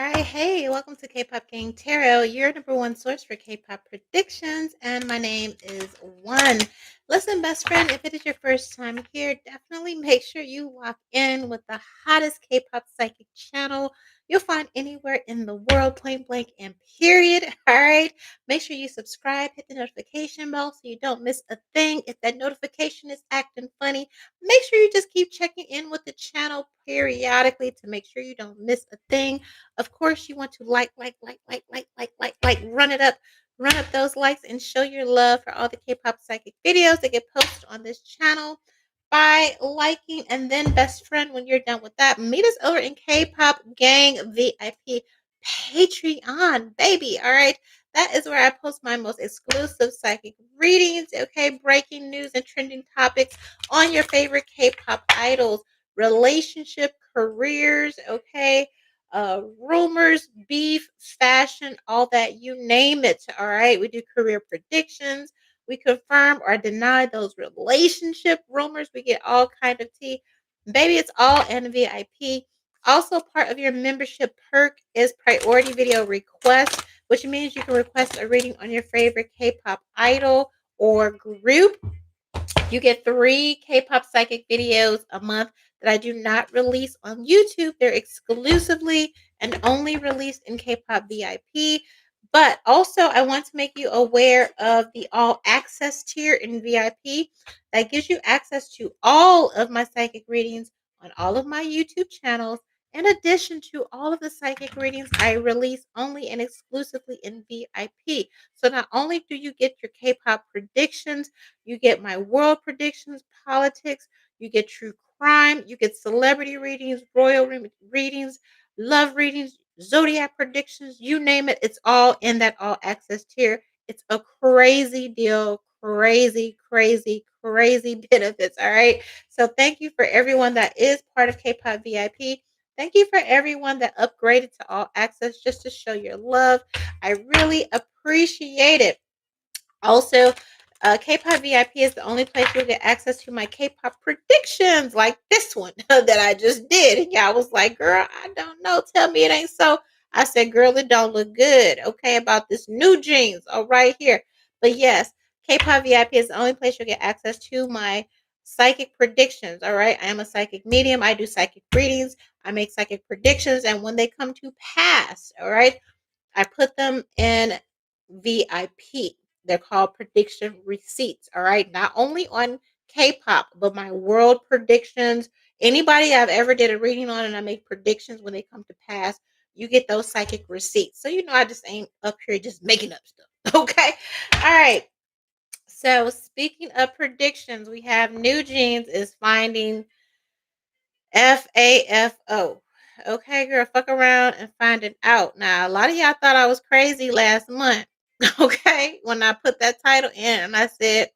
All right, hey, welcome to K-Pop Gang Tarot, your number one source for K-Pop predictions, and my name is One. Listen, best friend, if it is your first time here, definitely make sure you lock in with the hottest K-Pop psychic channel you'll find anywhere in the world, point blank and period. All right, make sure you subscribe, hit the notification bell so you don't miss a thing. If that notification is acting funny, make sure you just keep checking in with the channel periodically to make sure you don't miss a thing. Of course, you want to run up those likes and show your love for all the K-pop psychic videos that get posted on this channel by liking. And then, best friend, when you're done with that, meet us over in K-pop Gang VIP Patreon, baby. All right. That is where I post my most exclusive psychic readings, okay? Breaking news and trending topics on your favorite K-pop idols, relationship, careers, okay? Rumors, beef, fashion, all that, you name it. All right. We do career predictions. We confirm or deny those relationship rumors. We get all kind of tea. Baby, it's all in VIP. Also, part of your membership perk is priority video request, which means you can request a reading on your favorite K-pop idol or group. You get 3 K-pop psychic videos a month that I do not release on YouTube. They're exclusively and only released in K-pop VIP. But also, I want to make you aware of the all access tier in VIP that gives you access to all of my psychic readings on all of my YouTube channels, in addition to all of the psychic readings I release only and exclusively in VIP. So not only do you get your K-pop predictions, you get my world predictions, politics, you get true crime, you get celebrity readings, readings, love readings, Zodiac predictions, you name it. It's all in that all access tier. It's a crazy deal, crazy benefits. All right. So thank you for everyone that is part of K-pop VIP. Thank you for everyone that upgraded to all access just to show your love. I really appreciate it. Also, K-pop VIP is the only place you'll get access to my K-pop predictions, like this one that I just did. And y'all was like, "Girl, I don't know. Tell me it ain't so." I said, "Girl, it don't look good." Okay, about this Newjeans, all right here. But yes, K-pop VIP is the only place you'll get access to my psychic predictions. All right, I am a psychic medium. I do psychic readings. I make psychic predictions, and when they come to pass, all right, I put them in VIP. They're called prediction receipts. All right. Not only on K-pop, but my world predictions. Anybody I've ever did a reading on and I make predictions when they come to pass, you get those psychic receipts. So you know I just ain't up here just making up stuff. Okay. All right. So speaking of predictions, we have Newjeans is finding FAFO. Okay, girl, fuck around and find it out. Now, a lot of y'all thought I was crazy last month. Okay, when I put that title in and I said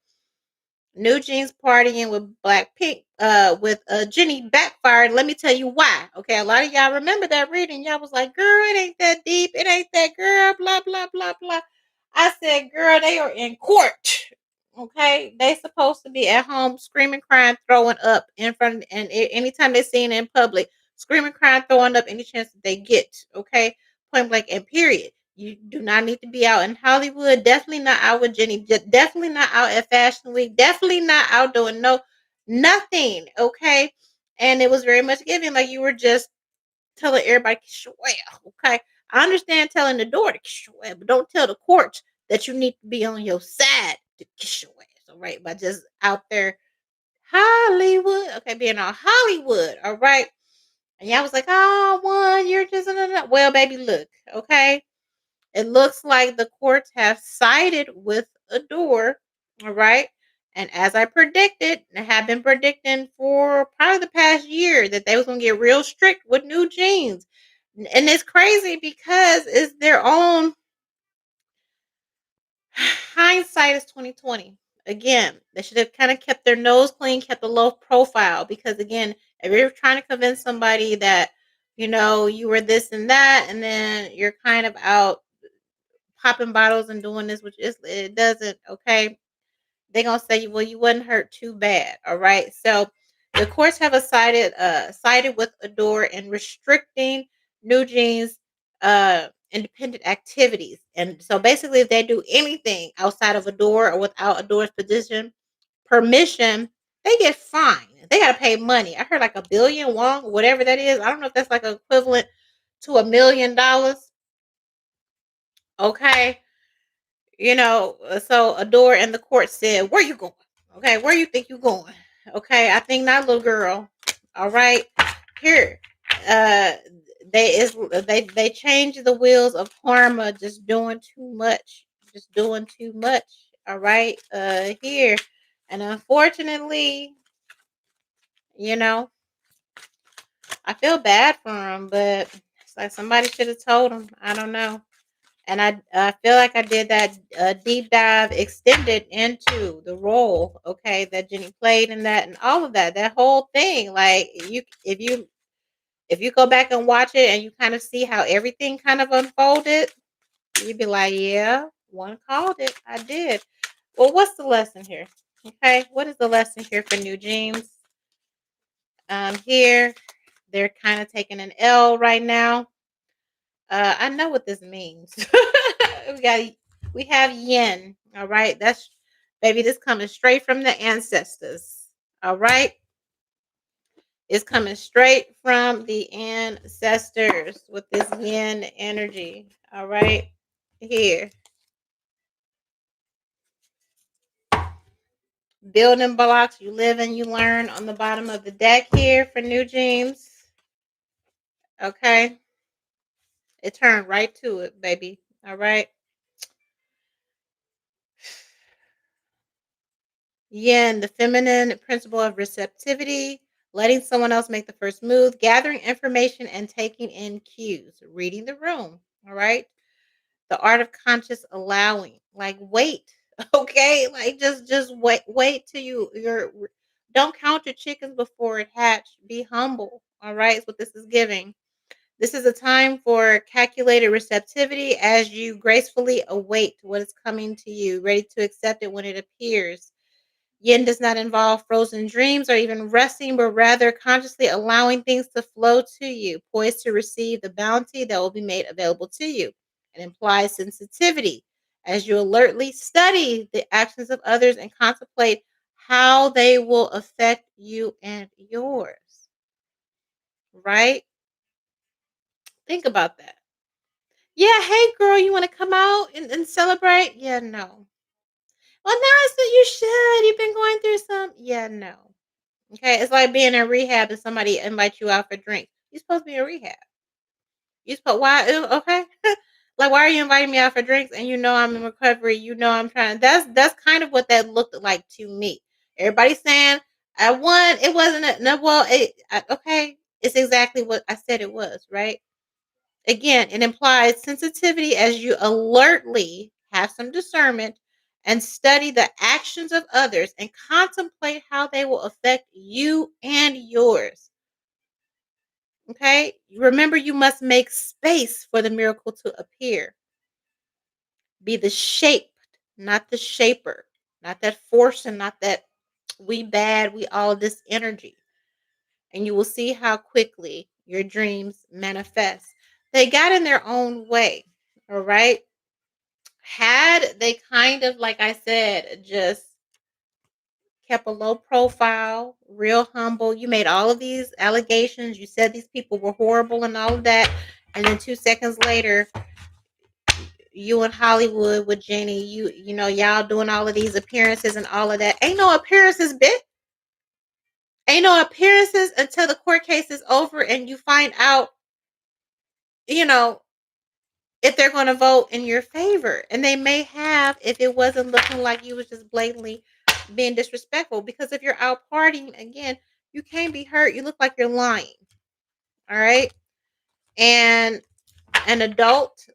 Newjeans partying with Blackpink, with Jenny backfired. Let me tell you why. Okay, a lot of y'all remember that reading. Y'all was like, "Girl, it ain't that deep. It ain't that girl." Blah blah blah blah. I said, "Girl, they are in court. Okay, they supposed to be at home screaming, crying, throwing up in front, and anytime they seen it in public, screaming, crying, throwing up any chance that they get. Okay, point blank and period. You do not need to be out in Hollywood. Definitely not out with Jenny. Definitely not out at Fashion Week. Definitely not out doing nothing. Okay, and it was very much given like you were just telling everybody to swear. Okay, I understand telling the door to swear, but don't tell the courts that you need to be on your side to kiss your ass. All right, by just out there Hollywood. Okay, being on Hollywood. All right, and y'all was like, "Oh, one, you're just well, baby, look, okay." It looks like the courts have sided with Ador, all right? And as I predicted, and have been predicting for probably the past year that they was gonna get real strict with Newjeans. And it's crazy because it's their own hindsight is 2020. Again, they should have kind of kept their nose clean, kept a low profile. Because again, if you're trying to convince somebody that you were this and that, and then you're kind of out popping bottles and doing this, which is it doesn't okay. They're gonna say, well, you wasn't hurt too bad, all right. So the courts have sided with Adore and restricting Newjeans independent activities. And so basically, if they do anything outside of Adore or without Adore's permission, they get fined. They gotta pay money. I heard like 1 billion won, whatever that is. I don't know if that's like equivalent to $1 million. Okay, so Adore and the court said, "Where you going? Okay, where you think you going? Okay, I think not, little girl. All right, here, uh, they changed the wheels of karma, just doing too much, just doing too much. All right, here, and unfortunately, you know, I feel bad for him, but it's like somebody should have told him. I don't know." And I feel like I did that deep dive extended into the role, okay, that Jenny played in that and all of that, that whole thing. Like if you go back and watch it and you kind of see how everything kind of unfolded, you'd be like, yeah, one called it. I did. Well, what's the lesson here? Okay, what is the lesson here for Newjeans? Here they're kind of taking an L right now. I know what this means. we got we have yin. All right. That's baby, this coming straight from the ancestors. All right. It's coming straight from the ancestors with this yin energy. All right. Here. Building blocks you live and you learn on the bottom of the deck here for Newjeans. Okay. It turned right to it, baby. All right. Yin, the feminine principle of receptivity, letting someone else make the first move, gathering information and taking in cues, reading the room. All right. The art of conscious allowing. Like wait. Okay. Like just wait till you're don't count your chickens before it hatch. Be humble. All right. Is what this is giving. This is a time for calculated receptivity as you gracefully await what is coming to you, ready to accept it when it appears. Yin does not involve frozen dreams or even resting, but rather consciously allowing things to flow to you, poised to receive the bounty that will be made available to you. It implies sensitivity as you alertly study the actions of others and contemplate how they will affect you and yours. Right? Think about that. Yeah, hey girl, you want to come out and celebrate? Yeah, no. Well, no, so you should. You've been going through some. Yeah, no. Okay, it's like being in rehab and somebody invites you out for drinks. You're supposed to be in rehab. You supposed why? Okay, like why are you inviting me out for drinks and you know I'm in recovery? You know I'm trying. That's kind of what that looked like to me. Everybody's saying I won. It wasn't a, no. Well, okay, it's exactly what I said it was. Right. Again, it implies sensitivity as you alertly have some discernment and study the actions of others and contemplate how they will affect you and yours. Okay? Remember, you must make space for the miracle to appear. Be the shaped, not the shaper, not that force and not that we bad, we all this energy. And you will see how quickly your dreams manifest. They got in their own way. All right. Had they kind of, like I said, just kept a low profile, real humble, you made all of these allegations, you said these people were horrible and all of that, and then 2 seconds later, you in Hollywood with Jenny, y'all doing all of these appearances and all of that. Ain't no appearances, bitch. Ain't no appearances until the court case is over and you find out, you know, if they're going to vote in your favor. And they may have if it wasn't looking like you was just blatantly being disrespectful. Because if you're out partying, again, you can't be hurt. You look like you're lying. All right. And an adult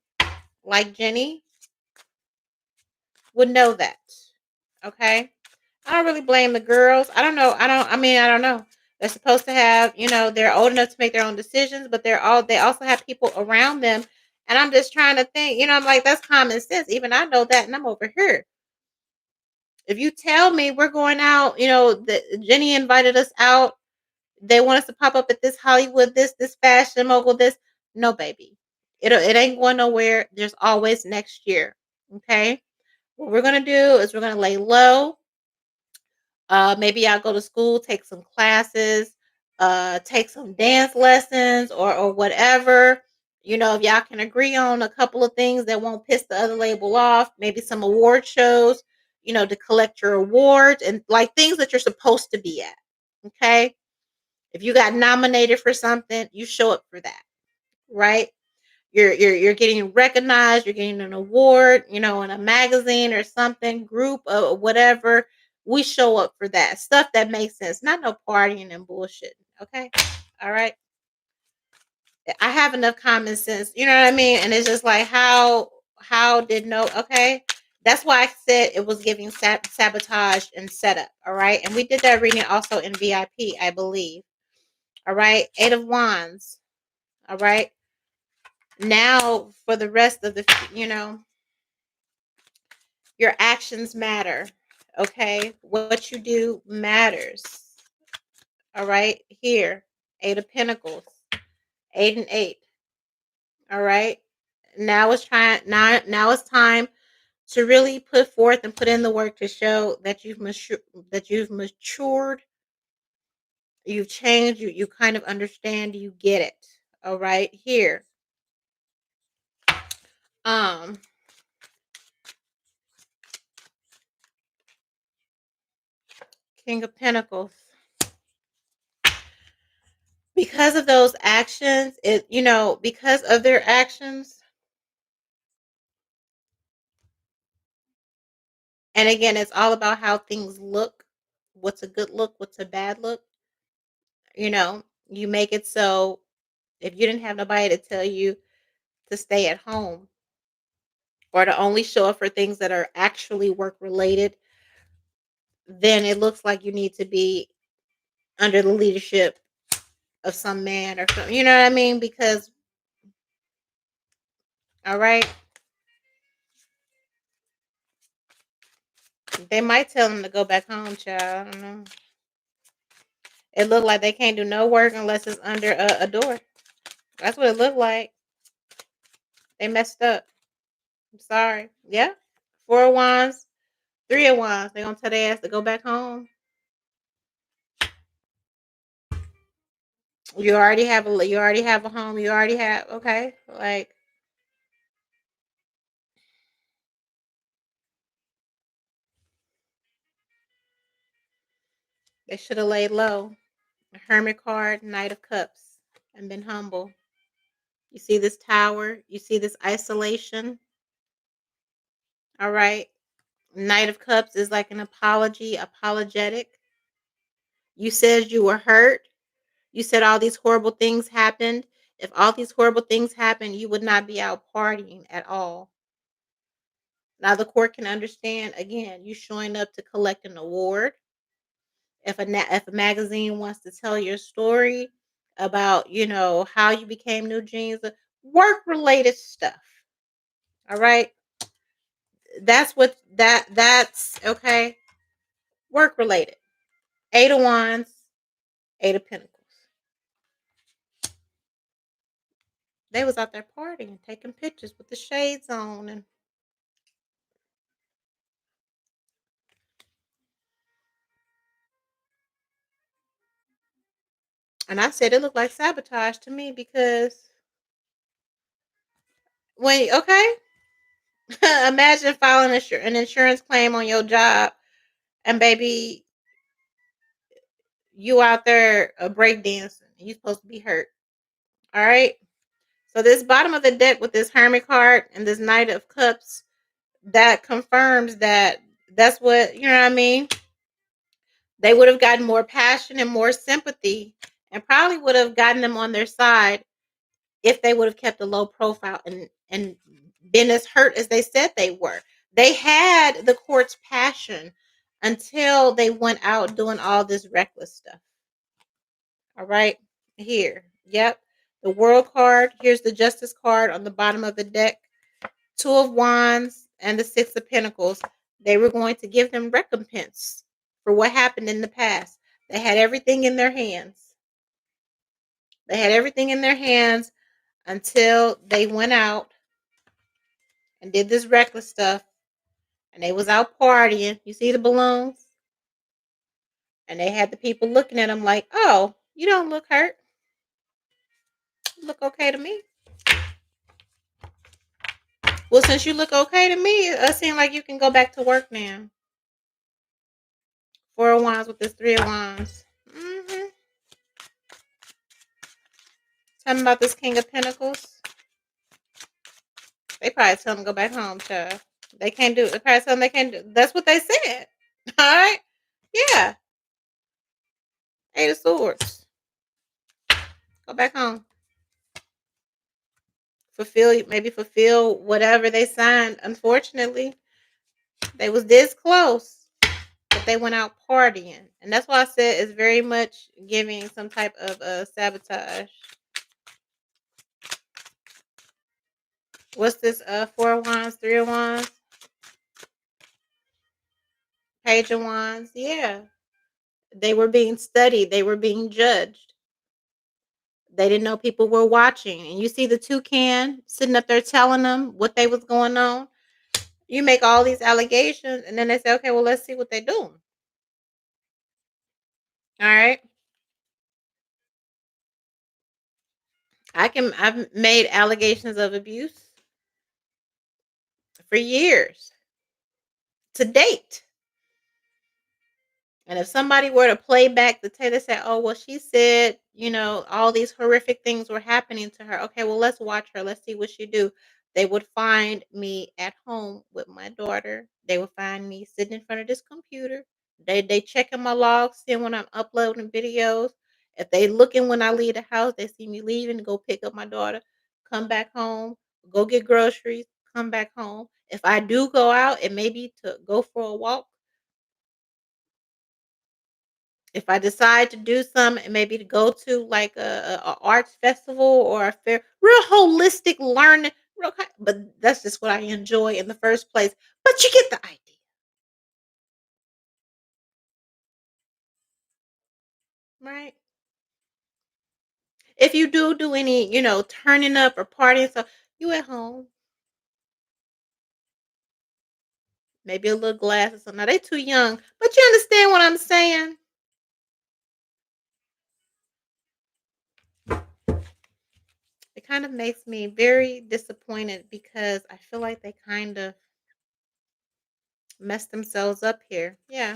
like Jenny would know that. Okay. I don't really blame the girls. I don't know. I don't know. They're supposed to have, they're old enough to make their own decisions, but they also have people around them. And I'm just trying to think, I'm like, that's common sense. Even I know that, and I'm over here. If you tell me we're going out, that Jenny invited us out, they want us to pop up at this Hollywood, this fashion mogul, this. No, baby. It ain't going nowhere. There's always next year. Okay. What we're gonna do is we're gonna lay low. Maybe I'll go to school, take some classes, take some dance lessons or whatever. If y'all can agree on a couple of things that won't piss the other label off, maybe some award shows, to collect your awards and like things that you're supposed to be at. Okay. If you got nominated for something, you show up for that, right? You're getting recognized, you're getting an award, in a magazine or something, group or whatever. We show up for that stuff that makes sense, not no partying and bullshit. Okay, all right. I have enough common sense, you know what I mean, and it's just like how did no okay. That's why I said it was giving sabotage and setup. All right, and we did that reading also in VIP, I believe. All right, 8 of Wands. All right, now for the rest of the your actions matter. Okay, what you do matters. All right, here, 8 of Pentacles, 8 and 8. All right, now it's time to really put forth and put in the work to show that you've matured, you've changed, you kind of understand, you get it. All right, here, um, King of Pentacles. Because of those actions, because of their actions, and again, it's all about how things look. What's a good look? What's a bad look? You make it so if you didn't have nobody to tell you to stay at home or to only show up for things that are actually work related, then it looks like you need to be under the leadership of some man or something. You know what I mean? Because, all right, they might tell them to go back home, child. I don't know. It looked like they can't do no work unless it's under a door. That's what it looked like. They messed up. I'm sorry. Yeah. 4 of Wands, 3 of Wands. They gonna tell their ass to go back home. You already have a home. You already have okay. Like they should have laid low. A Hermit card, Knight of Cups, and been humble. You see this tower. You see this isolation. All right. Knight of Cups is like an apology, apologetic. You said you were hurt. You said all these horrible things happened. If all these horrible things happened, you would not be out partying at all. Now the court can understand again, you showing up to collect an award. If a magazine wants to tell your story about, how you became Newjeans, work related stuff. All right? That's okay. Work related. 8 of Wands, 8 of Pentacles. They was out there partying, taking pictures with the shades on, and I said it looked like sabotage to me because when okay, imagine filing an insurance claim on your job, and baby, you out there break dancing. You supposed to be hurt. All right. So this bottom of the deck with this Hermit card and this Knight of Cups, that confirms that that's what you know what I mean. They would have gotten more passion and more sympathy, and probably would have gotten them on their side if they would have kept a low profile and been as hurt as they said they were. They had the court's passion until they went out doing all this reckless stuff. All right, here. Yep. The World card. Here's the Justice card on the bottom of the deck. 2 of Wands and the 6 of Pentacles. They were going to give them recompense for what happened in the past. They had everything in their hands. They had everything in their hands until they went out and did this reckless stuff. And they was out partying. You see the balloons? And they had the people looking at them like, oh, you don't look hurt. You look okay to me. Well, since you look okay to me, it seems like you can go back to work now. Four of Wands with this Three of Wands. Mm-hmm. Tell me about this King of Pentacles. They probably tell them to go back home, child. They can't do it. They probably tell them they can't do it. That's what they said. All right? Yeah. Eight of Swords. Go back home. Fulfill whatever they signed. Unfortunately, they was this close, but they went out partying. And that's why I said it's very much giving some type of sabotage. What's this? Four of Wands, Three of Wands, Page of Wands. Yeah. They were being studied. They were being judged. They didn't know people were watching. And you see the toucan sitting up there telling them what they was going on. You make all these allegations, and then they say, okay, well, let's see what they're doing. All right. I've made allegations of abuse for years to date. And if somebody were to play back the tape, they say, oh, well, she said, all these horrific things were happening to her. Okay, well, let's watch her. Let's see what she do. They would find me at home with my daughter. They would find me sitting in front of this computer. They checking my logs, seeing when I'm uploading videos. If they looking when I leave the house, they see me leaving, go pick up my daughter, come back home, go get groceries, come back home. If I do go out, it may be to go for a walk. If I decide to do something, maybe to go to like a arts festival or a fair, real holistic learning, but that's just what I enjoy in the first place. But you get the idea, right? If you do any, turning up or partying, so you at home, maybe a little glass or something. Now they too young, but you understand what I'm saying? It kind of makes me very disappointed because I feel like they kind of messed themselves up here. Yeah.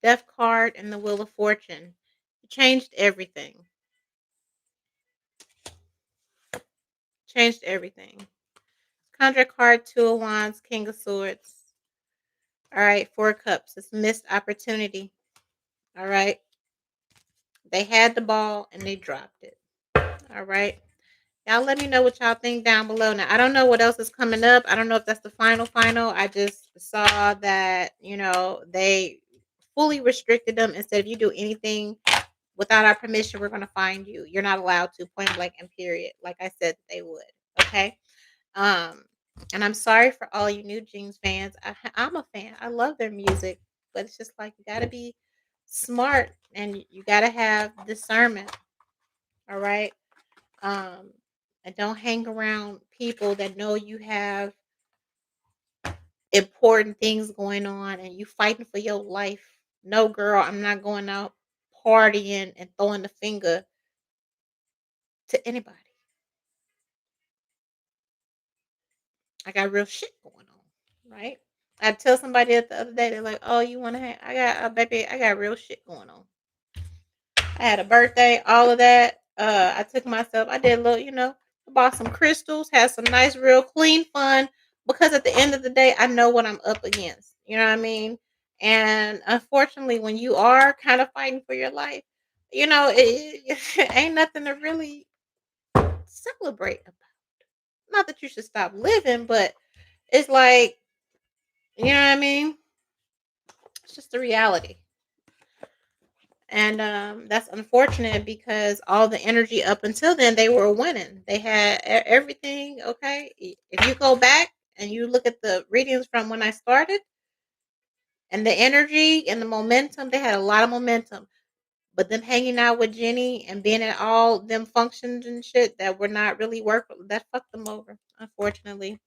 Death card and the Wheel of Fortune. It changed everything. Changed everything. Contract card, Two of Wands, King of Swords. All right, Four of Cups. It's missed opportunity. All right. They had the ball and they dropped it. All right. Y'all let me know what y'all think down below. Now, I don't know what else is coming up. I don't know if that's the final. I just saw that, they fully restricted them and said if you do anything without our permission, we're going to find you. You're not allowed to, point blank and period. Like I said, they would. Okay. Um, and I'm sorry for all you Newjeans fans. I'm a fan. I love their music, but it's just like you got to be smart and you got to have discernment. All right. Um, and don't hang around people that know you have important things going on and you fighting for your life. No, girl, I'm not going out partying and throwing the finger to anybody. I got real shit going on, right? I tell somebody the other day, they're like, "Oh, you want to hang?" I got, baby, I got real shit going on. I had a birthday, all of that. I took myself. I did a little, I bought some crystals, had some nice, real clean fun. Because at the end of the day, I know what I'm up against. You know what I mean? And unfortunately, when you are kind of fighting for your life, it ain't nothing to really celebrate about. Not that you should stop living, but it's like, you know what I mean? It's just the reality. And that's unfortunate because all the energy up until then, they were winning. They had everything. Okay. If you go back and you look at the readings from when I started and the energy and the momentum, they had a lot of momentum. But them hanging out with Jenny and being at all them functions and shit that were not really work, that fucked them over, unfortunately.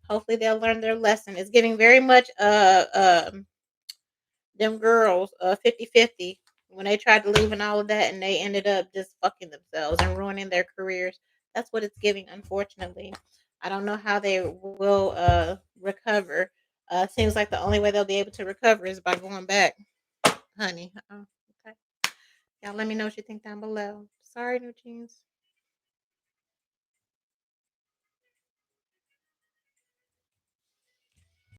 Hopefully they'll learn their lesson. It's giving very much them girls 50-50 when they tried to leave and all of that and they ended up just fucking themselves and ruining their careers. That's what it's giving, unfortunately. I don't know how they will recover. Seems like the only way they'll be able to recover is by going back, honey. Okay. Y'all let me know what you think down below. Sorry, Newjeans.